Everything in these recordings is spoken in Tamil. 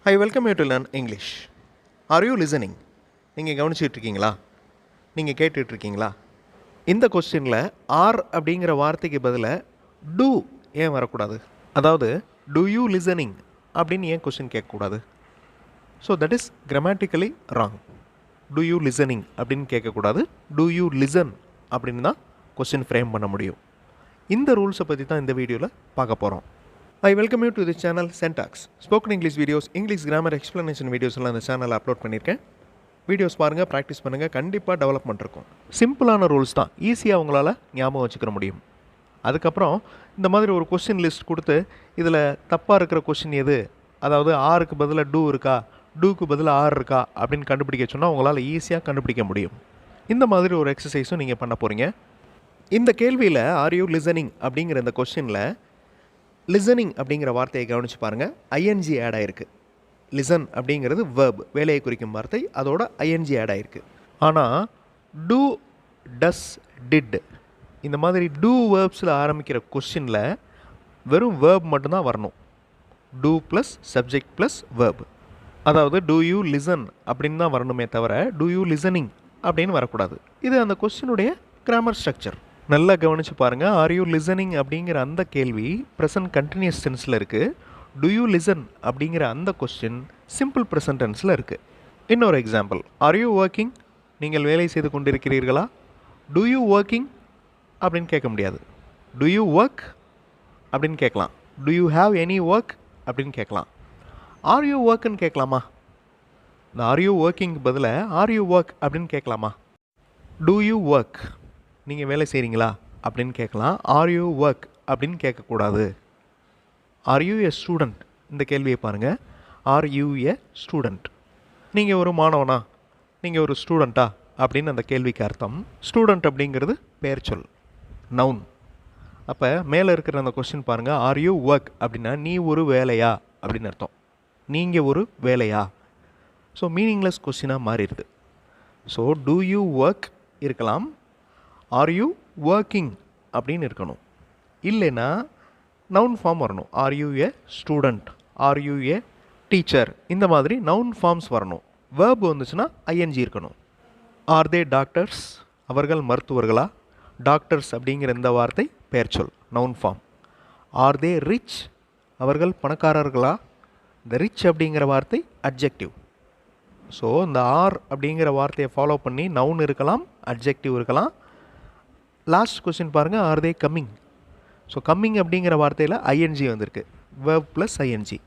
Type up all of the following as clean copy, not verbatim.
I welcome you to learn English. Are you listening? நீங்கள் கவனிச்சிட்டு இருக்கீங்களா? நீங்கள் கேட்டுட்டு இருக்கீங்களா? இந்த கொஸ்டினில் ஆர் அப்படிங்கிற வார்த்தைக்கு பதிலாக டூ ஏன் வரக்கூடாது? அதாவது do you listening அப்படின்னு ஏன் கொஸ்டின் கேட்கக்கூடாது? So that is grammatically wrong. do you listening அப்படின்னு கேட்கக்கூடாது. do you listen அப்படின்னு தான் கொஸ்டின் ஃப்ரேம் பண்ண முடியும். இந்த ரூல்ஸை பற்றி தான் இந்த வீடியோவில் பார்க்க போகிறோம். I welcome you to this channel Syntax. Spoken English videos, English grammar explanation videos எல்லாம் இந்த சேனலில் அப்லோட் பண்ணியிருக்கேன். வீடியோஸ் பாருங்கள், ப்ராக்டிஸ் பண்ணுங்கள், கண்டிப்பாக டெவலப்மெண்ட் இருக்கும். சிம்பிளான ரூல்ஸ் தான், ஈஸியாக உங்களால் ஞாபகம் வச்சுக்கிற முடியும். அதுக்கப்புறம் இந்த மாதிரி ஒரு கொஸ்டின் லிஸ்ட் கொடுத்து இதில் தப்பாக இருக்கிற கொஸ்டின் எது, அதாவது ஆருக்கு பதிலாக டூ இருக்கா, டூக்கு பதிலாக ஆர் இருக்கா அப்படின்னு கண்டுபிடிக்க சொன்னால் உங்களால் ஈஸியாக கண்டுபிடிக்க முடியும். இந்த மாதிரி ஒரு எக்ஸசைஸும் நீங்கள் பண்ண போகிறீங்க. இந்த கேள்வியில் ஆர் யூ லிசனிங் அப்படிங்கிற இந்த கொஸ்டினில் லிசனிங் அப்படிங்கிற வார்த்தையை கவனித்து பாருங்கள். ஐஎன்ஜி ஆட் ஆகிருக்கு. லிசன் அப்படிங்கிறது வேர்ப், வேலையை குறிக்கும் வார்த்தை, அதோட ஐஎன்ஜி ஆட் ஆகிருக்கு. ஆனால் டூ, டஸ், டிட் இந்த மாதிரி டூ வேர்ப்ஸில் ஆரம்பிக்கிற கொஸ்டினில் வெறும் வேர்ப் மட்டும்தான் வரணும். Do plus subject plus verb. அதாவது டூ யூ லிசன் அப்படின்னு தான் வரணுமே தவிர டூ யூ லிசனிங் அப்படின்னு வரக்கூடாது. இது அந்த கொஸ்டினுடைய கிராமர் ஸ்ட்ரக்சர். நல்லா கவனித்து பாருங்கள். ஆர் யூ லிசனிங் அப்படிங்கிற அந்த கேள்வி ப்ரெசன்ட் கண்டினியூஸ் டென்ஸில் இருக்குது. டு யூ லிசன் அப்படிங்கிற அந்த கொஸ்டின் சிம்பிள் ப்ரெசன்ட் டென்ஸில் இருக்குது. இன்னொரு எக்ஸாம்பிள், ஆர் யூ ஒர்க்கிங், நீங்கள் வேலை செய்து கொண்டிருக்கிறீர்களா? டு யூ ஒர்க்கிங் அப்படின்னு கேட்க முடியாது. டு யூ ஒர்க் அப்படின்னு கேட்கலாம். To you have any work அப்படின்னு கேட்கலாம். ஆர் யூ ஒர்க்குன்னு கேட்கலாமா? இந்த ஆர் யூ ஒர்க்கிங் பதிலாக ஆர் யூ ஒர்க் அப்படின்னு கேட்கலாமா? டு யூ ஒர்க், நீங்கள் வேலை செய்கிறீங்களா அப்படின்னு கேட்கலாம். ஆர் யூ ஒர்க் அப்படின்னு கேட்கக்கூடாது. ஆர் யூ எ ஸ்டூடெண்ட், இந்த கேள்வியை பாருங்கள். ஆர் யூ எ ஸ்டூடெண்ட், நீங்கள் ஒரு மாணவனா, நீங்கள் ஒரு ஸ்டூடெண்ட்டா அப்படின்னு அந்த கேள்விக்கு அர்த்தம். ஸ்டூடெண்ட் அப்படிங்கிறது பெயர் சொல், நவுன். அப்போ மேலே இருக்கிற அந்த கொஸ்டின் பாருங்கள். ஆர் யூ ஒர்க் அப்படின்னா நீ ஒரு வேலையா அப்படின்னு அர்த்தம். நீங்கள் ஒரு வேலையா. ஸோ மீனிங்லெஸ் கொஸ்டினாக மாறிடுது. ஸோ டூ யூ ஒர்க் இருக்கலாம், ஆர் யூ ஒர்க்கிங் அப்படின்னு இருக்கணும். இல்லைன்னா நவுன் ஃபார்ம் வரணும். R you a student, R you A teacher, இந்த மாதிரி நவுன் ஃபார்ம்ஸ் வரணும். வேர்ப் வந்துச்சுன்னா ஐஎன்ஜி இருக்கணும். ஆர் தே டாக்டர்ஸ், அவர்கள் மருத்துவர்களா? டாக்டர்ஸ் அப்படிங்கிற இந்த வார்த்தை பெயர் சொல், நவுன் ஃபார்ம். ஆர் தே ரிச், அவர்கள் பணக்காரர்களா? இந்த ரிச் அப்படிங்கிற வார்த்தை அட்ஜெக்டிவ். ஸோ இந்த ஆர் அப்படிங்கிற வார்த்தையை ஃபாலோ பண்ணி நவுன் இருக்கலாம், அட்ஜெக்டிவ் இருக்கலாம். லாஸ்ட் கொஸ்டின் பாருங்கள். Are they coming. So coming அப்படிங்கிற வார்த்தையில் ஐஎன்ஜி வந்திருக்கு, வேர்ப் ப்ளஸ் ஐஎன்ஜி.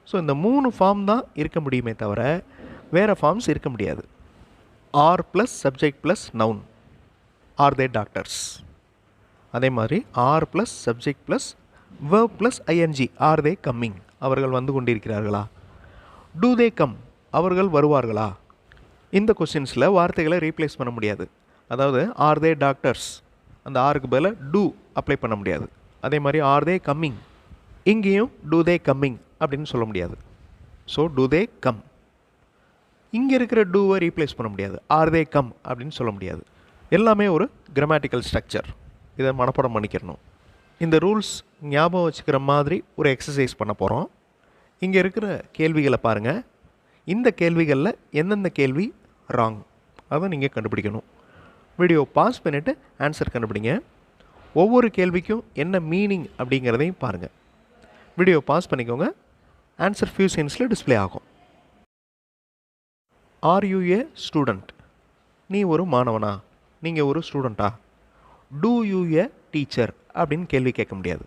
ஸோ இந்த 3 ஃபார்ம் தான் இருக்க முடியுமே தவிர வேறு ஃபார்ம்ஸ் இருக்க முடியாது. Are plus subject plus noun, are they doctors. அதே மாதிரி are plus subject plus verb plus I N G, are they coming, அவர்கள் வந்து கொண்டிருக்கிறார்களா? டூ தே கம், அவர்கள் வருவார்களா? இந்த கொஸ்டின்ஸில் வார்த்தைகளை ரீப்ளேஸ் பண்ண முடியாது. அதாவது ஆர் தே டாக்டர்ஸ், அந்த ஆருக்கு பதிலாக டூ அப்ளை பண்ண முடியாது. அதே மாதிரி ஆர் தே கம்மிங், இங்கேயும் டூ தே கம்மிங் அப்படின்னு சொல்ல முடியாது. ஸோ டூ தே கம், இங்கே இருக்கிற டூவை ரீப்ளேஸ் பண்ண முடியாது. ஆர் தே கம் அப்படின்னு சொல்ல முடியாது. எல்லாமே ஒரு கிராமட்டிக்கல் ஸ்ட்ரக்சர். இதை மனப்பாடம் பண்ணிக்கிறணும். இந்த ரூல்ஸ் ஞாபகம் வச்சுக்கிற மாதிரி ஒரு எக்ஸசைஸ் பண்ண போகிறோம். இங்கே இருக்கிற கேள்விகளை பாருங்கள். இந்த கேள்விகளில் எந்தெந்த கேள்வி ராங் அதை நீங்கள் கண்டுபிடிக்கணும். வீடியோ பாஸ் பண்ணிவிட்டு ஆன்சர் கண்டுபிடிங்க. ஒவ்வொரு கேள்விக்கும் என்ன மீனிங் அப்படிங்கிறதையும் பாருங்கள். வீடியோ பாஸ் பண்ணிக்கோங்க. ஆன்சர் ஃபியூ செகண்ட்ஸில் டிஸ்பிளே ஆகும். ஆர் யூ ஏ ஸ்டூடெண்ட், நீ ஒரு மாணவனா, நீங்கள் ஒரு ஸ்டூடெண்ட்டா? டூ யூ ஏ டீச்சர் அப்படின்னு கேள்வி கேட்க முடியாது.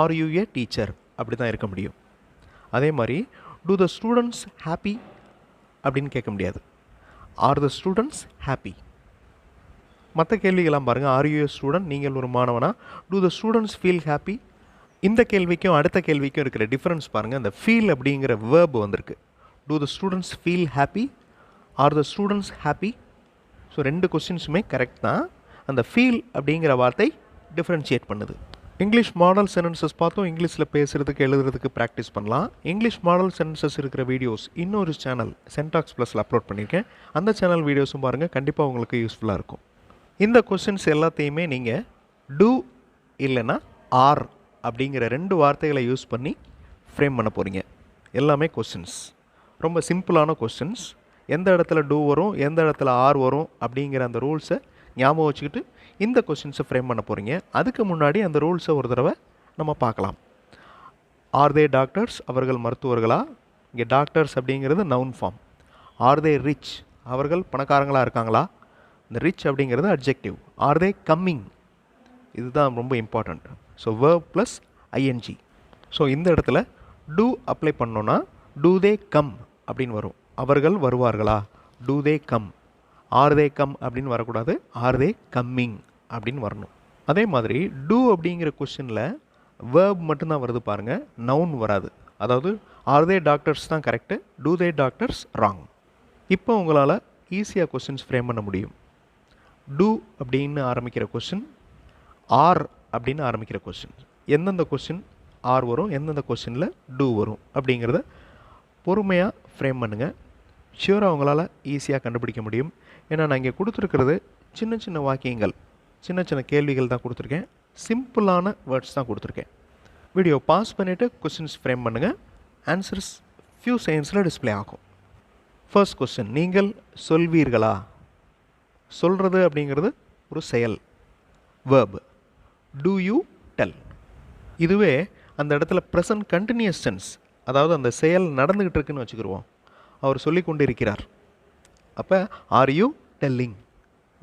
ஆர் யூ ஏ டீச்சர் அப்படி தான் இருக்க முடியும். அதே மாதிரி டூ த ஸ்டூடெண்ட்ஸ் ஹாப்பி அப்படின்னு கேட்க முடியாது. Are the students happy. மற்ற கேள்விகள்லாம் பாருங்கள். ஆர் யூ ஏ ஸ்டூடெண்ட், நீங்கள் ஒரு மாணவனா? Do the students feel happy. இந்த கேள்விக்கும் அடுத்த கேள்விக்கும் இருக்கிற டிஃப்ரென்ஸ் பாருங்கள். அந்த ஃபீல் அப்படிங்கிற வேர்ப் வந்திருக்கு. Do the students feel happy, are the students happy. So 2 கொஸ்டின்ஸுமே கரெக்ட் தான். அந்த ஃபீல் அப்படிங்கிற வார்த்தை டிஃப்ரென்ஷியேட் பண்ணுது. இங்கிலீஷ் மாடல் சென்டென்சஸ் பார்த்தோம். இங்கிலீஷில் பேசுகிறதுக்கு எழுதுறதுக்கு ப்ராக்டிஸ் பண்ணலாம். இங்கிலீஷ் மாடல் சென்டென்சஸ் இருக்கிற வீடியோஸ் இன்னொரு சேனல் சென்டாக்ஸ் ப்ளஸில் அப்லோட் பண்ணியிருக்கேன். அந்த சேனல் வீடியோஸும் பாருங்கள், கண்டிப்பாக உங்களுக்கு யூஸ்ஃபுல்லாக இருக்கும். இந்த கொஸ்டின்ஸ் எல்லாத்தையுமே நீங்கள் டூ இல்லைன்னா ஆர் அப்படிங்கிற 2 வார்த்தைகளை யூஸ் பண்ணி ஃப்ரேம் பண்ண போகிறீங்க. எல்லாமே கொஸ்டின்ஸ். ரொம்ப சிம்பிளான கொஸ்டின்ஸ். எந்த இடத்துல டூ வரும், எந்த இடத்துல ஆர் வரும் அப்படிங்கிற அந்த ரூல்ஸை ஞாபகம் வச்சுக்கிட்டு இந்த கொஸ்டின்ஸை ஃப்ரேம் பண்ண போகிறீங்க. அதுக்கு முன்னாடி அந்த ரூல்ஸை ஒரு தடவை நம்ம பார்க்கலாம். ஆர் தே டாக்டர்ஸ், அவர்கள் மருத்துவர்களா? இங்கே டாக்டர்ஸ் அப்படிங்கிறது நவுன் ஃபார்ம். ஆர் தே ரிச், அவர்கள் பணக்காரங்களாக இருக்காங்களா? இந்த ரிச் அப்படிங்கிறது அட்ஜெக்டிவ். ஆர் தே கம்மிங், இதுதான் ரொம்ப important. So verb plus I N G. So இந்த இடத்துல டூ அப்ளை பண்ணோன்னா டூ தே கம் அப்படின்னு வரும். அவர்கள் வருவார்களா? Do they come. Are they come அப்படின்னு வரக்கூடாது, ஆர் தே கம்மிங் அப்படின்னு வரணும். அதே மாதிரி டூ அப்படிங்கிற கொஸ்டினில் verb மட்டும்தான் வருது பாருங்கள், நவுன் வராது. அதாவது ஆர் தே டாக்டர்ஸ் தான் கரெக்டு, டூ தே டாக்டர்ஸ் ராங். இப்போ உங்களால் ஈஸியாக கொஸ்டின்ஸ் ஃப்ரேம் பண்ண முடியும். டூ அப்படின்னு ஆரம்பிக்கிற கொஸ்டின், ஆர் அப்படின்னு ஆரம்பிக்கிற கொஸ்டின், எந்தெந்த கொஸ்டின் ஆர் வரும், எந்தெந்த கொஸ்டினில் டூ வரும் அப்படிங்கிறத பொறுமையாக ஃப்ரேம் பண்ணுங்கள். ஷியூராக உங்களால் ஈஸியாக கண்டுபிடிக்க முடியும். ஏன்னா நான் இங்கே கொடுத்துருக்கிறது சின்ன சின்ன வாக்கியங்கள், சின்ன சின்ன கேள்விகள் தான் கொடுத்துருக்கேன், சிம்பிளான வேர்ட்ஸ் தான் கொடுத்துருக்கேன். வீடியோ பாஸ் பண்ணிவிட்டு கொஸ்டின்ஸ் ஃப்ரேம் பண்ணுங்கள். ஆன்சர்ஸ் ஃபியூ செகண்ட்ஸில் டிஸ்பிளே ஆகும். ஃபர்ஸ்ட் கொஸ்டின், நீங்கள் சொல்வீர்களா? சொல்கிறது அப்படிங்கிறது ஒரு செயல், verb. Do you tell? இதுவே அந்த இடத்துல ப்ரெசன்ட் கண்டினியூஸ் டென்ஸ், அதாவது அந்த செயல் நடந்துக்கிட்டு இருக்குன்னு வச்சுக்கிடுவோம். அவர் சொல்லி கொண்டு இருக்கிறார். அப்போ ஆர் யூ டெல்லிங்,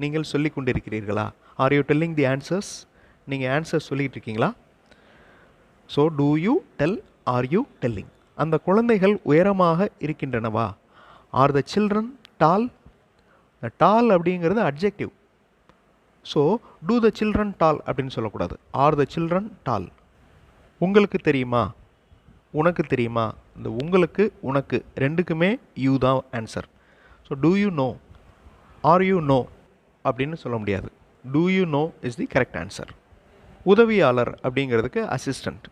நீங்கள் சொல்லி கொண்டு இருக்கிறீர்களா? Are you telling the answers, நீங்கள் ஆன்சர்ஸ் சொல்லிகிட்டு இருக்கீங்களா? So do you tell, are you telling. அந்த குழந்தைகள் உயரமாக இருக்கின்றனவா? ஆர் த சில்ட்ரன் டால்? டால் அப்படிங்கிறது adjective. So do the children tall அப்படின்னு சொல்லக்கூடாது, ஆர் த சில்ட்ரன் டால். உங்களுக்கு தெரியுமா, உனக்கு தெரியுமா? இந்த உங்களுக்கு உனக்கு ரெண்டுக்குமே யூ தான் answer. So do you know, are you know அப்படின்னு சொல்ல முடியாது. Do you know is the correct answer. உதவியாளர் அப்படிங்கிறதுக்கு அசிஸ்டண்ட்.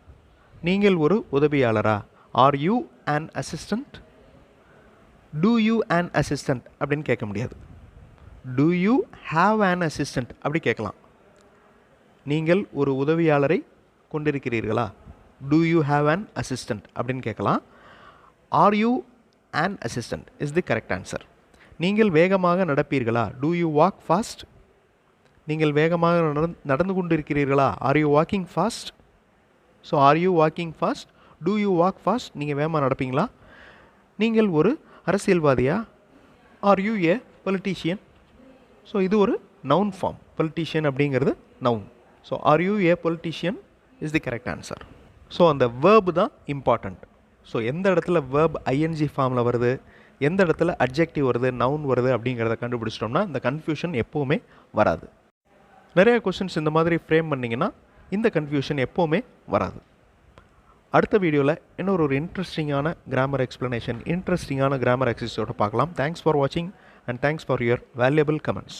நீங்கள் ஒரு உதவியாளரா? Are you an assistant? Do you an assistant அப்படின்னு கேட்க முடியாது. Do you have an assistant அப்படி கேட்கலாம். நீங்கள் ஒரு உதவியாளரை கொண்டிருக்கிறீர்களா? Do you have an assistant அப்படின்னு கேட்கலாம். Are you an assistant is the correct answer. நீங்கள் வேகமாக நடப்பீர்களா? Do you walk fast? நீங்கள் வேகமாக நடந்து கொண்டு இருக்கிறீர்களா? Are you walking fast? So are you walking fast, do you walk fast, நீங்கள் வேகமாக நடப்பீங்களா? நீங்கள் ஒரு அரசியல்வாதியா? Are you a politician? So இது ஒரு நவுன் ஃபார்ம், பொலிட்டீஷியன் அப்படிங்கிறது noun. So are you a politician is the correct answer. So அந்த வேர்பு தான் இம்பார்ட்டண்ட். ஸோ எந்த இடத்துல வேர்ப் ஐஎன்ஜி ஃபார்மில் வருது, எந்த இடத்துல அட்ஜெக்டிவ் வருது, நவுன் வருது அப்படிங்கிறத கண்டுபிடிச்சிட்டோம்னா இந்த கன்ஃபியூஷன் எப்போவுமே வராது. நிறைய கொஸ்டின்ஸ் இந்த மாதிரி ஃப்ரேம் பண்ணிங்கன்னா இந்த கன்ஃபியூஷன் எப்போவுமே வராது. அடுத்த வீடியோவில் இன்னொரு இன்ட்ரெஸ்டிங்கான கிராமர் எக்ஸ்ப்ளனேஷன், இன்ட்ரெஸ்டிங்கான கிராமர் எக்ஸசைஸோடு பார்க்கலாம். தேங்க்ஸ் ஃபார் வாட்சிங் and thanks for your valuable comments.